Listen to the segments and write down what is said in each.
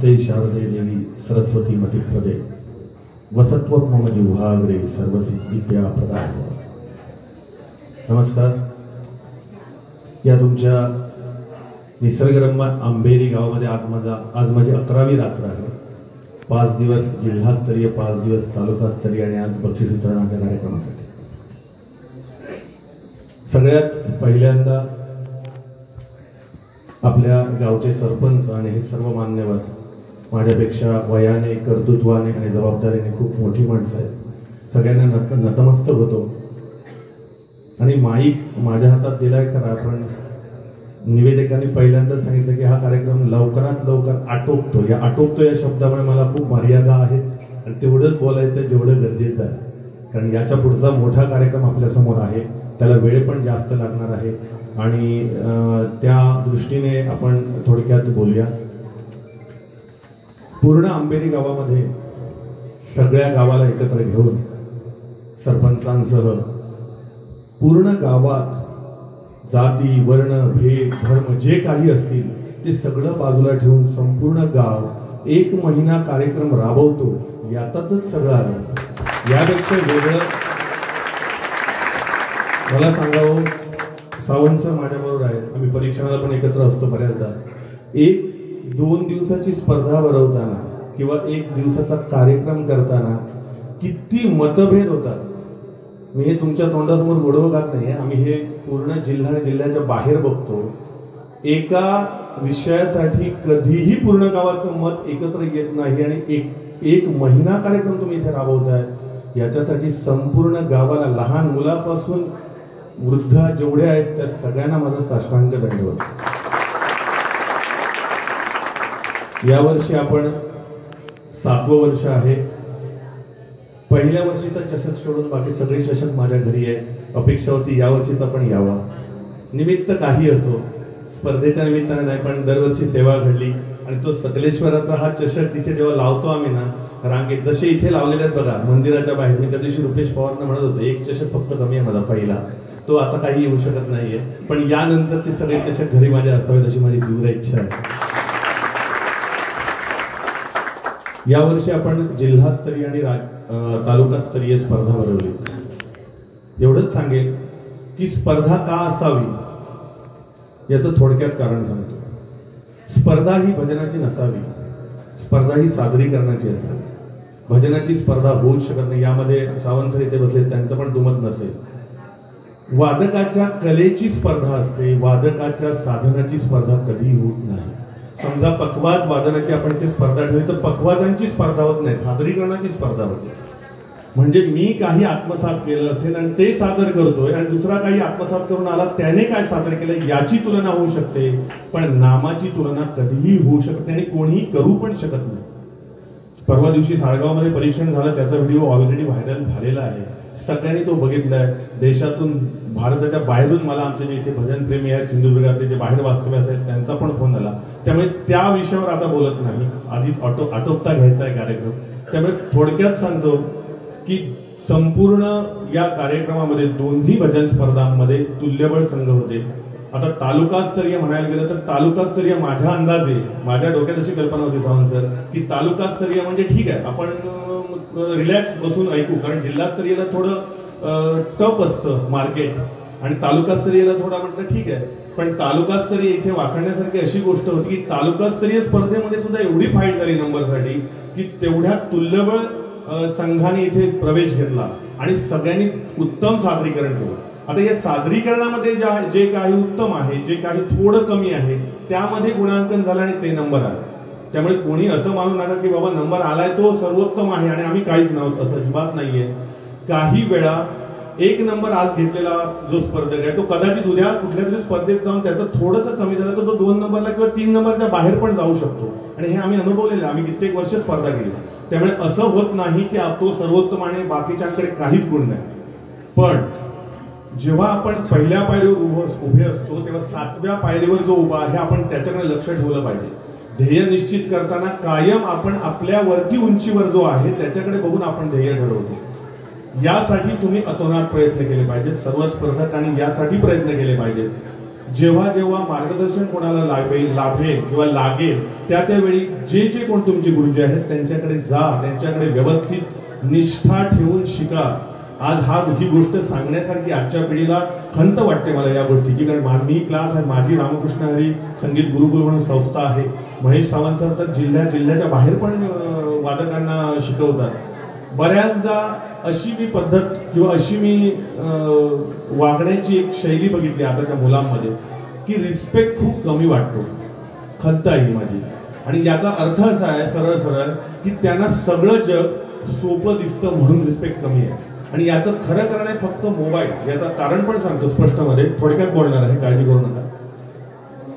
नमस्ते शारदे देवी सरस्वती मतिप्रदे वसत्वं मम जिह्वाग्रे सर्वसिद्धिभ्या प्रदाय। नमस्कार। या तुमच्या निसर्गरम्य आंबेरी गावामध्ये आज माझी 11वी रात्र आहे। 5 दिवस जिल्हास्तरीय, 5 दिवस तालुकास्तरीय आणि आज बक्षीस वितरणाच्या कार्यक्रमासाठी। सगळ्यात पहिल्यांदा आपल्या गावचे सरपंच आणि हे सर्व मान्यवर, माझ्यापेक्षा वयाने, कर्तृत्वाने आणि जबाबदारीने खूप मोठी माणसं आहेत। सगळ्यांना नतमस्तक होतो आणि माईक माझ्या हातात दिलाय खरा, पण निवेदकांनी पहिल्यांदाच सांगितलं की हा कार्यक्रम लवकरात लवकर आटोपतो। या आटोपतो या शब्दामुळे मला खूप मर्यादा आहेत आणि तेवढंच बोलायचं जेवढं गरजेचं आहे, कारण याच्या पुढचा मोठा कार्यक्रम आपल्यासमोर आहे, त्याला वेळ पण जास्त लागणार आहे आणि त्या दृष्टीने आपण थोडक्यात बोलूया। पूर्ण आंबेरी गावामध्ये सगळ्या गावाला एकत्र घेऊन सरपंचांसह पूर्ण गावात जाती, वर्ण, भेद, धर्म जे काही असतील ते सगळं बाजूला ठेवून संपूर्ण गाव 1 महिना कार्यक्रम राबवतो, यातच सगळं आलं। यापेक्षा वेगळं मला सांगावं, सावंत सर माझ्याबरोबर आहेत, आम्ही परीक्षणाला पण एकत्र असतो बऱ्याचदा। 1-2 दिवसाची स्पर्धा भरवताना किंवा 1 दिवसाचा कार्यक्रम करताना किती मतभेद होतात। मी हे तुमच्या तोंडासमोर गोडवं घात नाही, आम्ही हे पूर्ण जिल्हा आणि जिल्ह्याच्या बाहेर बघतो। एका विषयासाठी कधीही पूर्ण गावाचं मत एकत्र येत नाही आणि एक महिना कार्यक्रम तुम्ही इथे राबवताय, याच्यासाठी संपूर्ण गावाला, लहान मुलापासून वृद्ध जेवढे आहेत त्या सगळ्यांना माझा साष्टांग दंडवत। यावर्षी आपण 7वं वर्ष आहे। पहिल्या वर्षीचा चषक सोडून बाकी सगळे चषक माझ्या घरी आहेत। अपेक्षा होती यावर्षीचा पण यावा। निमित्त काही असो, स्पर्धेच्या निमित्ताने नाही, पण दरवर्षी सेवा घडली आणि तो सकलेश्वराचा हा चषक तिथे जेव्हा लावतो आम्ही ना रांगेत, जसे इथे लावलेले आहेत बघा मंदिराच्या बाहेर, मी त्या दिवशी रुपेश पवारनं म्हणत होते 1 चषक फक्त कमी आहे माझा पहिला, तो आता काही येऊ शकत नाहीये, पण यानंतरचे सगळे चषक घरी माझ्या असावेत अशी माझी तीव्र इच्छा आहे। यावर्षी आपण जिल्हास्तरीय आणि तालुकास्तरीय स्पर्धा भरवली। एवढंच सांगेल की स्पर्धा का असावी याचं थोडक्यात कारण सांगतो। स्पर्धा ही भजनाची नसावी, स्पर्धा ही सादरीकरणाची असावी। भजनाची स्पर्धा होऊच शकत नाही, यामध्ये सावंत सर इथे बसले, त्यांचं पण दुमत नसेल। वादकाच्या कलेची स्पर्धा असते, वादकाच्या साधनाची स्पर्धा कधी होत नाही। समजा पखवाज वादनाची आपण इथे स्पर्धा ठेवली तर पखवाजांची स्पर्धा होत नाही, सादरीकरणाची स्पर्धा होते। म्हणजे मी काही आत्मसात केलं असेल आणि ते सादर करतोय आणि दुसरा काही आत्मसात करून आला, त्याने काय सादर केलं याची तुलना होऊ शकते, पण नामाची तुलना कधीही होऊ शकत नाही आणि कोणीही करू पण शकत नाही। परवा दिवशी साळगावमध्ये परीक्षण झालं, त्याचा व्हिडिओ ऑलरेडी व्हायरल झालेला आहे, सगळ्यांनी तो बघितलाय। देशातून, भारताच्या बाहेरून मला आमचे जे इथे भजनप्रेमी आहेत सिंधुदुर्गातले, जे बाहेर वास्तव्य असेल त्यांचा पण फोन आला, त्यामुळे त्या विषयावर आता बोलत नाही, आधीच आटोपता घ्यायचा आहे कार्यक्रम। त्यामुळे थोडक्यात सांगतो की संपूर्ण या कार्यक्रमामध्ये दोन्ही भजन स्पर्धांमध्ये तुल्यबळ संघ होते। आता तालुकास्तरीय म्हणायला गेलं तर तालुकास्तरीय माझ्या अंदाजे, माझ्या डोक्यात अशी कल्पना होती सावंत सर की तालुकास्तरीय म्हणजे ठीक आहे, आपण रिलॅक्स बसून ऐकू, कारण जिल्हास्तरीयला थोडं टफ असतं मार्केट आणि तालुकास्तरीयला थोडा म्हटलं ठीक आहे, पण तालुकास्तरीय इथे वाखाणण्यासारखी अशी गोष्ट होती की तालुकास्तरीय स्पर्धेमध्ये सुद्धा एवढी फाईट झाली नंबरसाठी की तेवढ्या तुल्यबळ संघाने इथे प्रवेश घेतला आणि सगळ्यांनी उत्तम सादरीकरण केलं। आता या सादरीकरणामध्ये जे काही उत्तम आहे, जे काही थोडं कमी आहे, त्यामध्ये गुणांकन झालं आणि ते नंबर आले। त्यामुळे कोणी असं मानू नका की बाबा नंबर आलाय तो सर्वोत्तम आहे आणि आम्ही काहीच नव्हतं, असं अजिबात नाहीये। काही वेळा 1 नंबर आज घेतलेला जो स्पर्धक आहे तो कदाचित उद्या कुठल्या तरी स्पर्धेत जाऊन त्याचं थोडंसं कमी झालं तर तो 2 नंबरला किंवा 3 नंबरच्या बाहेर पण जाऊ शकतो आणि हे आम्ही अनुभवलेलं, आम्ही कित्येक वर्ष स्पर्धा केली। त्यामुळे असं होत नाही की तो सर्वोत्तम आणि बाकीच्यांकडे काहीच गुण नाही, पण जेव्हा आपण पहिल्या पायरीवर उभे असतो तेव्हा 7व्या पायरीवर जो उभा आहे आपण त्याच्याकडे लक्ष ठेवलं पाहिजे। ध्येय निश्चित करताना कायम आपण आपल्या वरती उंचीवर जो आहे त्याच्याकडे बघून आपण ध्येय ठरवतो। यासाठी तुम्ही अतोनात प्रयत्न केले पाहिजेत, सर्व स्पर्धकांनी यासाठी प्रयत्न केले पाहिजेत। जेव्हा जेव्हा मार्गदर्शन कोणाला लाभेल किंवा लागेल त्यावेळी जे जे कोण तुमचे गुरुजी आहेत त्यांच्याकडे जा, त्यांच्याकडे व्यवस्थित निष्ठा ठेवून शिका. आज ही गोष्ट सांगण्यासारखी आजच्या पिढीला खंत वाटते मला या गोष्टीची. कारण मी क्लास आहे, माझी रामकृष्ण हरी संगीत गुरुकुल म्हणून संस्था आहे. महेश सावंत सर तर जिल्ह्याच्या बाहेर पण वादकांना शिकवतात. बऱ्याचदा अशी मी पद्धत किंवा अशी मी वागण्याची एक शैली बघितली आताच्या मुलांमध्ये की रिस्पेक्ट खूप कमी वाटतो. खंत आहे ही माझी. आणि याचा अर्थ असा आहे सरळ सरळ की त्यांना सगळं जग सोपं दिसतं म्हणून रिस्पेक्ट कमी आहे. आणि याचं खरं कारण आहे फक्त मोबाईल. याचं कारण पण सांगतो स्पष्टमध्ये, थोडक्यात बोलणार आहे, काळजी करू नका.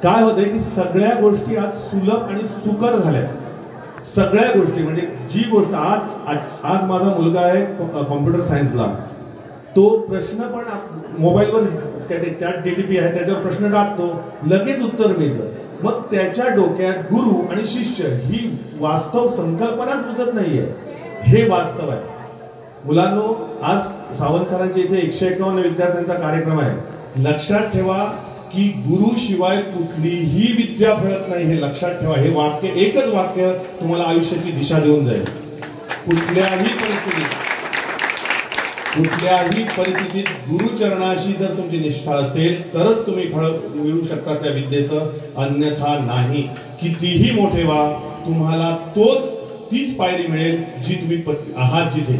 काय होतंय की सगळ्या गोष्टी आज सुलभ आणि सुकर झाल्या. सगळ्या गोष्टी म्हणजे जी गोष्ट आज माझा मुलगा आहे कॉम्प्युटर सायन्सला, तो प्रश्न पण मोबाईलवर चॅट जीटीपी आहे त्याच्यावर प्रश्न टाकतो, लगेच उत्तर मिळतं. मग त्याच्या डोक्यात गुरु आणि शिष्य ही वास्तव संकल्पनाच रुजत नाहीये. हे वास्तव आहे मुलांनो. आज सावंत सरांच्या इथे 151 विद्यार्थ्यांचा कार्यक्रम आहे. लक्षात ठेवा की गुरु शिवाय कुठलीही विद्या फळत नाही. हे लक्षात ठेवा. हे वाक्य, एकच वाक्य तुम्हाला आयुष्याची दिशा देऊन जाईल. कुठल्याही परिस्थितीत गुरुचरणाशी जर तुमची निष्ठा असेल तरच तुम्ही फळ मिळू शकता त्या विद्येचं, अन्यथा नाही. कितीही मोठे व्हा, तुम्हाला तीच पायरी मिळेल जी तुम्ही आहात जिथे.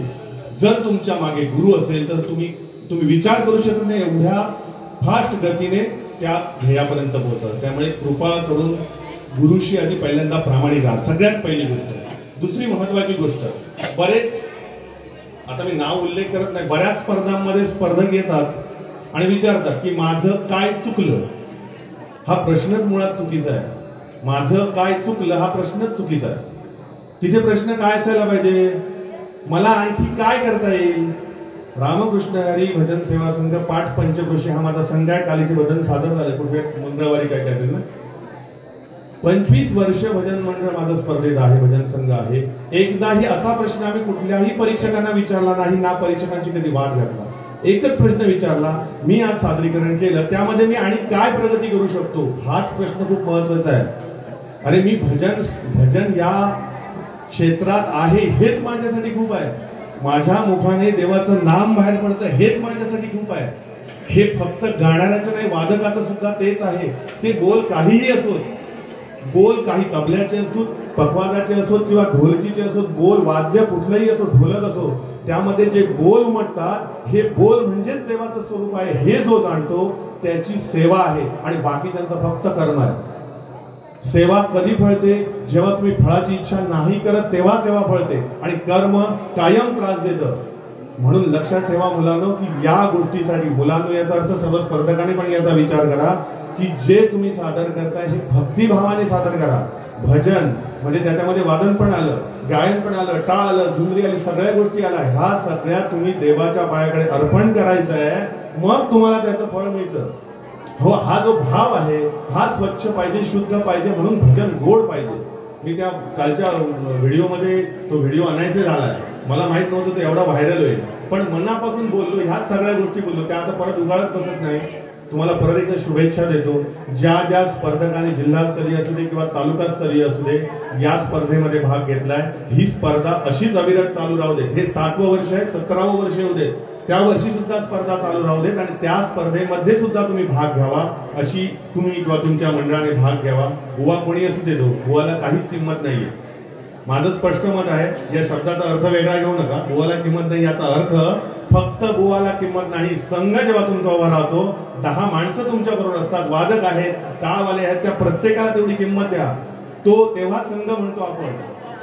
जर तुमच्या मागे गुरु असेल तर तुम्ही विचार करू शकत नाही एवढ्या फास्ट गतीने त्या ध्येयापर्यंत पोहोचतात. त्यामुळे कृपा करून गुरुशी आधी पहिल्यांदा प्रामाणिक राहा, सगळ्यात पहिली गोष्ट. दुसरी महत्वाची गोष्ट, बरेच, आता मी नाव उल्लेख करत नाही, बऱ्याच स्पर्धांमध्ये स्पर्धक येतात आणि विचारतात की माझं काय चुकलं. हा प्रश्नच मुळात चुकीचा आहे. माझं काय चुकलं हा प्रश्नच चुकीचा आहे. तिथे प्रश्न काय असायला पाहिजे, मला आणखी काय करता येईल. रामकृष्ण हरी भजन सेवा संघ पाठ पंचक्रोशी हा माझा संघ आहे. काल इथे भजन सादर झालं कुठे मंगळवारी काय काय ना. 25 वर्ष भजन मंडळ माझं स्पर्धेत आहे, भजन संघ आहे. एकदाही असा प्रश्न आम्ही कुठल्याही परीक्षकांना विचारला नाही, ना परीक्षकांची कधी वाद घातला. एकच प्रश्न विचारला, मी आज सादरीकरण केलं त्यामध्ये मी आणि काय प्रगती करू शकतो, हाच प्रश्न खूप महत्वाचा आहे. अरे मी भजन या क्षेत्रात आहे हेच माझ्यासाठी खूप आहे. माझ्या मुखाने देवाचं नाम बाहेर पडतं हेच माझ्यासाठी खूप आहे. हे फक्त गाणाऱ्याचं नाही, वादकाचं सुद्धा तेच आहे. ते बोल काहीही असोत, बोल काही तबल्याचे असोत, पखवादाचे असोत किंवा ढोलकीचे असोत, बोल वाद्य कुठलंही असो, ढोलक असो, त्यामध्ये जे बोल उमटतात हे बोल म्हणजेच देवाचं स्वरूप आहे. हे जो जाणतो त्याची सेवा आहे आणि बाकीच्यांचा फक्त कर्म आहे. सेवा कधी फळते, जेव्हा तुम्ही फळाची इच्छा नाही करत तेव्हा सेवा फळते आणि कर्म कायम त्रास देतं. म्हणून लक्षात ठेवा मुलांनो की या गोष्टीसाठी, मुलांनो याचा अर्थ सर्व स्पर्धकांनी पण याचा विचार करा की जे तुम्ही सादर करताय हे भक्तिभावाने सादर करा. भजन म्हणजे त्याच्यामध्ये वादन पण आलं, गायन पण आलं, टाळ आलं, झुंजरी आली, सगळ्या गोष्टी आल्या. ह्या सगळ्या तुम्ही देवाच्या पायाकडे अर्पण करायचं आहे, मग तुम्हाला त्याचं फळ मिळतं. हो, हा जो भाव आहे हा स्वच्छ पाहिजे, शुद्ध पाहिजे, म्हणून भजन गोड पाहिजे. मी त्या कालच्या व्हिडिओमध्ये तो व्हिडिओ आणायचा झालाय, मला माहित नव्हतं तो एवढा व्हायरल होईल, पण मनापासून बोललो, ह्या सगळ्या गोष्टी बोललो. त्या आता परत उगाळत बसत नाही. तुम्हाला परत एकदा शुभेच्छा देतो. ज्या ज्या स्पर्धकांनी जिल्हास्तरीय असू दे किंवा तालुकास्तरीय असू दे या स्पर्धेमध्ये भाग घेतलाय, ही स्पर्धा अशीच अविरत चालू राहू दे. हे 7वं वर्ष आहे, 17वं वर्ष होऊ दे, त्या वर्षी सुद्धा स्पर्धा चालू राहू देत आणि त्या स्पर्धेमध्ये सुद्धा तुम्ही भाग घ्यावा, अशी तुम्ही किंवा तुमच्या मंडळाने भाग घ्यावा. बुवा कोणी असू देतो, बुवाला काहीच किंमत नाहीये. माझं स्पष्ट मत आहे, या शब्दाचा अर्थ वेगळा घेऊ नका. बुवाला किंमत नाही याचा अर्थ फक्त बुवाला किंमत नाही, संघ जेव्हा तुमचा उभा राहतो, 10 माणसं तुमच्या बरोबर असतात, वादक आहेत, टाळवाले आहेत, त्या प्रत्येकाला तेवढी किंमत द्या. तो तेव्हा संघ म्हणतो आपण.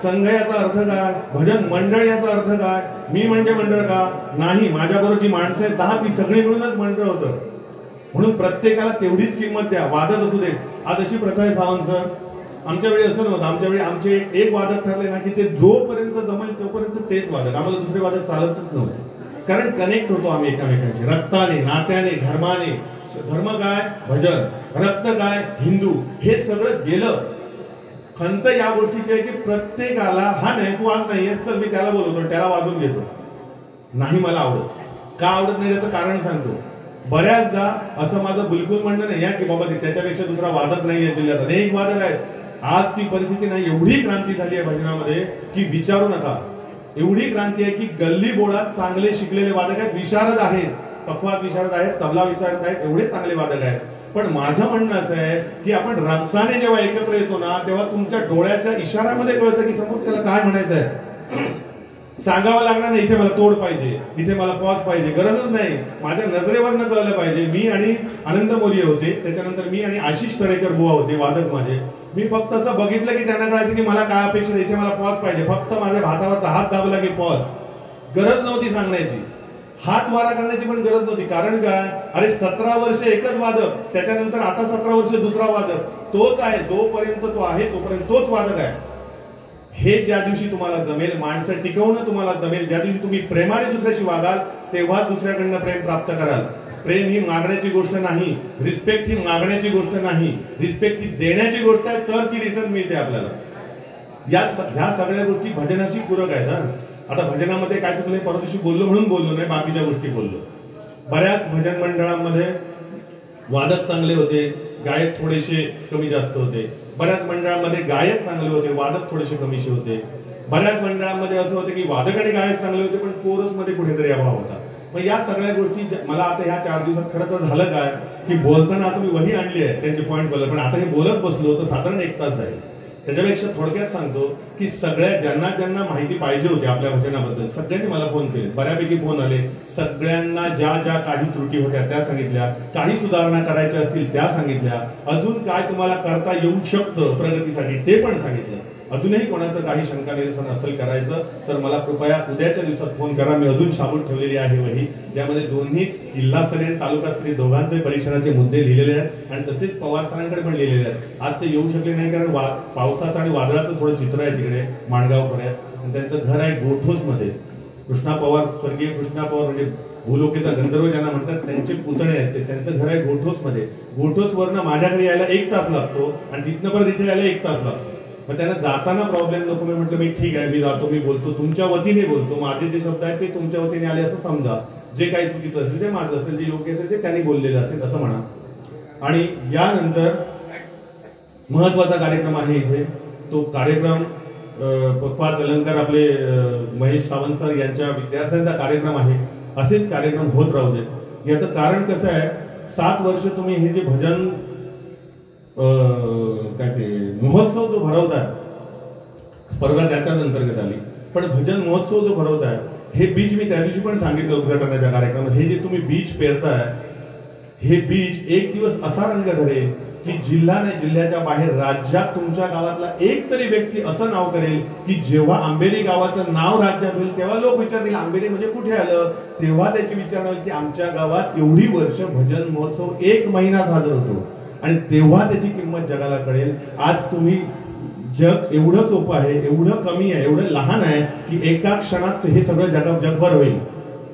संघ याचा अर्थ काय, भजन मंडळ याचा अर्थ काय, मी म्हणजे मंडळ का नाही, माझ्याबरोबर जी माणसं आहेत 10 ती सगळी मिळूनच मंडळ होतं. म्हणून प्रत्येकाला तेवढीच किंमत द्या, वादक असू दे. आज अशी प्रथा आहे सावंत सर, आमच्या वेळी असं नव्हतं. आमच्या वेळी आमचे एक वादक ठरले ना की ते जोपर्यंत जमेल तोपर्यंत तेच वादक, आम्हाला दुसरे वादक चालतच नव्हते. कारण कनेक्ट होतो आम्ही एकमेकांशी, रक्ताने, नात्याने, धर्माने. धर्म काय, भजन, रक्त काय, हिंदू, हे सगळं गेलं. खंत या गोष्टीची आहे की प्रत्येकाला, हा नाही तू आज नाही तर मी त्याला बोलवतो, त्याला वाजून घेतो, नाही मला आवडत. का आवडत नाही त्याचं कारण सांगतो. बऱ्याचदा असं माझं बिलकुल म्हणणं नाही की बाबा त्याच्यापेक्षा दुसरा वादक नाही आहे जिल्ह्यात, अनेक वादक आहेत. आज ती परिस्थिती नाही, एवढी क्रांती झाली आहे भजनामध्ये की विचारू नका. एवढी क्रांती आहे की गल्ली बोळात चांगले शिकलेले वादक आहेत, विशारद आहेत, पखवाद विशारद आहेत, तबला विशारद आहेत, एवढे चांगले वादक आहेत. पण माझं म्हणणं असं आहे की आपण रक्ताने जेव्हा एकत्र येतो ना तेव्हा तुमच्या डोळ्याच्या इशाऱ्यामध्ये कळतं की समोर त्याला काय म्हणायचं आहे. सांगावं लागणार नाही इथे मला तोड पाहिजे, इथे मला पॉज पाहिजे, गरजच नाही. माझ्या नजरेवरनं कळलं पाहिजे. मी आणि आनंद मोरिये होते, त्याच्यानंतर मी आणि आशिष तळेकर बुवा होते वादक माझे. मी फक्त असं बघितलं की त्यांना कळायचं की मला काय अपेक्षा, इथे मला पॉज पाहिजे. फक्त माझ्या भातावरचा हात दाबला की पॉज. गरज नव्हती सांगण्याची, हात वारा करण्याची पण गरज नव्हती. कारण काय, अरे 17 वर्ष एकच वादक, त्याच्यानंतर आता 17 वर्ष दुसरा वादक, तोच आहे. जोपर्यंत तो आहे तोपर्यंत तोच वादक आहे. हे ज्या दिवशी तुम्हाला जमेल, माणसं टिकवणं तुम्हाला जमेल, ज्या दिवशी तुम्ही प्रेमाने दुसऱ्याशी वागाल तेव्हा दुसऱ्याकडनं प्रेम प्राप्त कराल. प्रेम ही मागण्याची गोष्ट नाही, रिस्पेक्ट ही मागण्याची गोष्ट नाही, रिस्पेक्ट ही देण्याची गोष्ट आहे, तर ती रिटर्न मिळते आपल्याला. ह्या सगळ्या गोष्टी भजनाशी पूरक आहेत. आता भजनामध्ये काय चुकले, परवा दिवशी बोललो म्हणून बोललो नाही, बाकीच्या गोष्टी बोललो. बऱ्याच भजन मंडळांमध्ये वादक चांगले होते, गायक थोडेसे कमी जास्त होते. बऱ्याच मंडळांमध्ये गायक चांगले होते, वादक थोडेसे कमीशे होते. बऱ्याच मंडळांमध्ये असं होतं की वादक आणि गायक चांगले होते पण कोरस मध्ये कुठेतरी अभाव होता. मग या सगळ्या गोष्टी मला आता ह्या 4 दिवसात खरं तर झालं काय की बोलताना आता मी वही आणली आहे, त्यांचे पॉईंट बोलले, पण आता हे बोलत बसलो तर साधारण 1 तास जाईल. त्याच्यापेक्षा थोडक्यात सांगतो की सगळ्या ज्यांना माहिती पाहिजे होती आपल्या भजनाबद्दल सगळ्यांनी मला फोन केले, बऱ्यापैकी फोन आले. सगळ्यांना ज्या ज्या काही त्रुटी होत्या त्या सांगितल्या, काही सुधारणा करायच्या असतील त्या सांगितल्या, अजून काय तुम्हाला करता येऊ शकतं प्रगतीसाठी ते पण सांगितलं. अजूनही कोणाचं काही शंका निरसन असेल करायचं तर मला कृपया उद्याच्या दिवसात फोन करा. मी अजून शाबूत ठेवलेली आहे वही, ज्यामध्ये दोन्ही जिल्हास्तरीय आणि तालुकास्तरीय दोघांचे परीक्षणाचे मुद्दे लिहिलेले आहेत आणि तसेच पवार सरांकडे पण लिहिलेले आहेत. आज ते येऊ शकले नाही कारण पावसाचं आणि वादळाचं थोडं चित्र आहे तिकडे माणगाव पर्यंत. त्यांचं घर आहे गोठोस मध्ये. कृष्णा पवार, स्वर्गीय कृष्णा पवार म्हणजे भूलोकेचा गंधर्व ज्यांना म्हणतात त्यांचे पुतणे आहेत ते. त्यांचं घर आहे गोठोस मध्ये. गोठोस वरनं माझ्या घरी यायला 1 तास लागतो आणि तिथनं परत इथे यायला 1 तास लागतो. मग त्यांना जाताना प्रॉब्लेम नको. मी म्हटलं मी ठीक आहे, मी जातो, मी बोलतो, तुमच्या वतीने बोलतो, माझे जे शब्द आहेत ते तुमच्या वतीने आले असं समजा. जे काही चुकीचं असेल ते माझं असेल, जे योग्य असेल ते त्यांनी बोललेलं असेल असं म्हणा. आणि यानंतर महत्वाचा कार्यक्रम आहे इथे. तो कार्यक्रम पखवाज अलंकार आपले महेश सावंत सर यांच्या विद्यार्थ्यांचा कार्यक्रम आहे. असेच कार्यक्रम होत राहू देत. याचं कारण कसं आहे, 7 वर्ष तुम्ही हे जे भजन काय ते महोत्सव जो भरवताय, स्पर्धा त्याच्याच अंतर्गत आली, पण भजन महोत्सव जो भरवताय हे बीज मी त्या दिवशी पण सांगितलं उद्घाटनाच्या कार्यक्रमात, हे जे तुम्ही बीज पेरताय हे बीज एक दिवस असा रंग धरेल की जिल्हा नाही जिल्ह्याच्या बाहेर राज्यात तुमच्या गावातला एक तरी व्यक्ती असं नाव करेल की जेव्हा आंबेरी गावाचं नाव राज्यात होईल तेव्हा लोक विचारतील आंबेरी म्हणजे कुठे आलं. तेव्हा त्याची विचार होईल की आमच्या गावात एवढी वर्ष भजन महोत्सव 1 महिना साजरा होतो आणि तेव्हा त्याची किंमत जगाला कळेल. आज तुम्ही जग एवढं सोपं आहे, एवढं कमी आहे, एवढं लहान आहे की एका क्षणात हे सगळं जगभर होईल,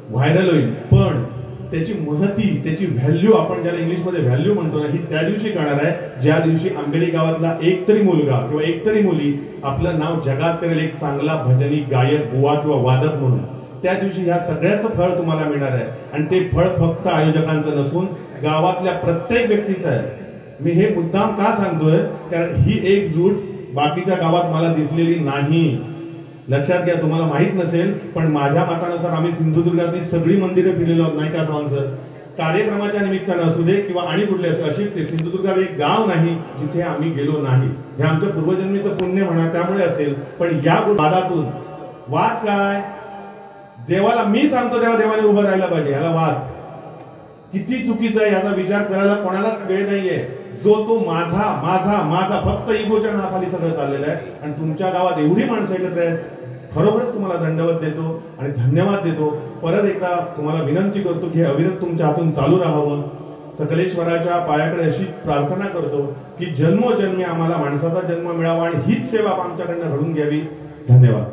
व्हायरल होईल. पण त्याची महती, त्याची व्हॅल्यू, आपण ज्याला इंग्लिशमध्ये व्हॅल्यू म्हणतो ना, ही त्या दिवशी कळणार आहे ज्या दिवशी आंबेरी गावातला एक तरी मुलगा किंवा एक तरी मुली आपलं नाव जगात करेल एक चांगला भजनी गायक, बुवा किंवा वादक म्हणून. त्या दिवशी ह्या सगळ्याचं फळ तुम्हाला मिळणार आहे आणि ते फळ फक्त आयोजकांचं नसून गावातल्या प्रत्येक व्यक्तीचं आहे. मी हे मुद्दाम का सांगतोय कारण ही एकजूट बाकीच्या गावात मला दिसलेली नाही. लक्षात घ्या, तुम्हाला माहित नसेल पण माझ्या मतानुसार आम्ही सिंधुदुर्गातली सगळी मंदिरं फिरलेलो आहोत, नाही का सावंत सर? कार्यक्रमाच्या निमित्तानं असू दे किंवा आणि कुठले असू, अशी सिंधुदुर्गात एक गाव नाही जिथे आम्ही गेलो नाही. हे आमच्या पूर्वजन्मीचं पुण्य म्हणा, त्यामुळे असेल. पण या वादातून वाद काय, देवाला मी सांगतो तेव्हा देवाने उभं राहायला पाहिजे. ह्याला वाद किती चुकीचा आहे याचा विचार करायला कोणालाच वेळ नाहीये. जो तो माझा माझा माझा फक्त इगोच्या नावाखाली सगळं चाललेलं आहे. आणि तुमच्या गावात एवढी माणसं एकत्र आहेत, खरोखरच तुम्हाला दंडवत देतो आणि धन्यवाद देतो. परत एकदा तुम्हाला विनंती करतो की हे अविरत तुमच्या हातून चालू राहावं. सकलेश्वराच्या पायाकडे अशी प्रार्थना करतो की जन्मोजन्मी आम्हाला माणसाचा जन्म मिळावा आणि हीच सेवा आमच्याकडनं घडून घ्यावी. धन्यवाद.